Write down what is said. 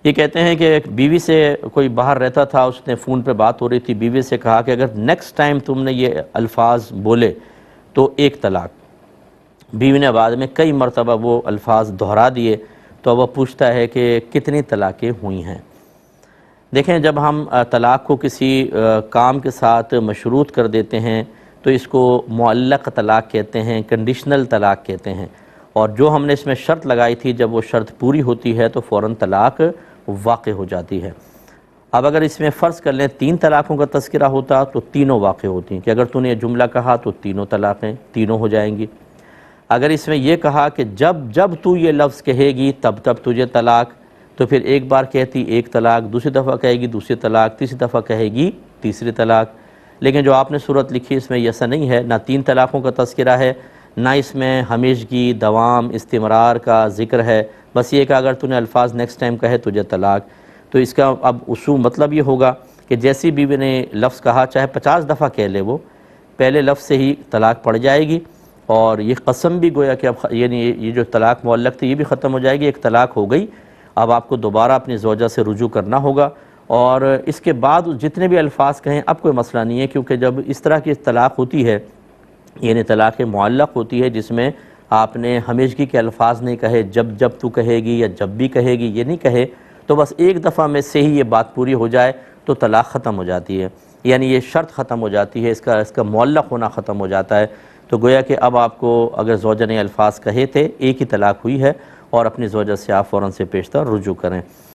یہ کہتے ہیں کہ ایک بیوی سے کوئی باہر رہتا تھا، اس نے فون پہ بات ہو رہی تھی، بیوی سے کہا کہ اگر نیکسٹ ٹائم تم نے یہ الفاظ بولے تو ایک طلاق۔ بیوی نے بعد میں کئی مرتبہ وہ الفاظ دہرا دیے تو وہ پوچھتا ہے کہ کتنی طلاقیں ہوئی ہیں۔ دیکھیں، جب ہم طلاق کو کسی کام کے ساتھ مشروط کر دیتے ہیں تو اس کو معلق طلاق کہتے ہیں، کنڈیشنل طلاق کہتے ہیں، اور جو ہم نے اس میں شرط لگائی تھی جب وہ شرط پوری ہوتی ہے تو فوراً طلاق واقع ہو جاتی ہے۔ اب اگر اس میں فرض کر لیں 3 طلاقوں کا تذکرہ ہوتا تو تینوں واقع ہوتی ہیں، کہ اگر تو نے یہ جملہ کہا تو تینوں طلاقیں تینوں ہو جائیں گی۔ اگر اس میں یہ کہا کہ جب تو یہ لفظ کہے گی تب تجھے طلاق، تو پھر ایک بار کہتی ایک طلاق، دوسری دفعہ کہے گی دوسری طلاق، تیسری دفعہ کہے گی تیسری طلاق۔ لیکن جو آپ نے صورت لکھی اس میں ایسا نہیں ہے، نہ 3 طلاقوں کا تذکرہ ہے، نہ اس میں ہمیشگی، دوام، استمرار کا ذکر ہے، بس یہ کہ اگر تو نے الفاظ نیکسٹ ٹائم کہے تجھے طلاق۔ تو اس کا اب اصول مطلب یہ ہوگا کہ جیسی بیوی نے لفظ کہا چاہے 50 دفعہ کہہ لے، وہ پہلے لفظ سے ہی طلاق پڑ جائے گی، اور یہ قسم بھی گویا کہ اب یعنی یہ جو طلاق معلق تھی یہ بھی ختم ہو جائے گی، ایک طلاق ہو گئی، اب آپ کو دوبارہ اپنی زوجہ سے رجوع کرنا ہوگا، اور اس کے بعد جتنے بھی الفاظ کہیں اب کوئی مسئلہ نہیں ہے، کیونکہ جب اس طرح کی طلاق ہوتی ہے، یعنی طلاق معلق ہوتی ہے جس میں آپ نے ہمیشگی کے الفاظ نہیں کہے، جب تو کہے گی یا جب بھی کہے گی یہ نہیں کہے، تو بس ایک دفعہ میں سے ہی یہ بات پوری ہو جائے تو طلاق ختم ہو جاتی ہے، یعنی یہ شرط ختم ہو جاتی ہے، اس کا معلق ہونا ختم ہو جاتا ہے۔ تو گویا کہ اب آپ کو اگر زوجہ نے الفاظ کہے تھے، ایک ہی طلاق ہوئی ہے، اور اپنی زوجہ سے آپ فوراً سے پیشتر رجوع کریں۔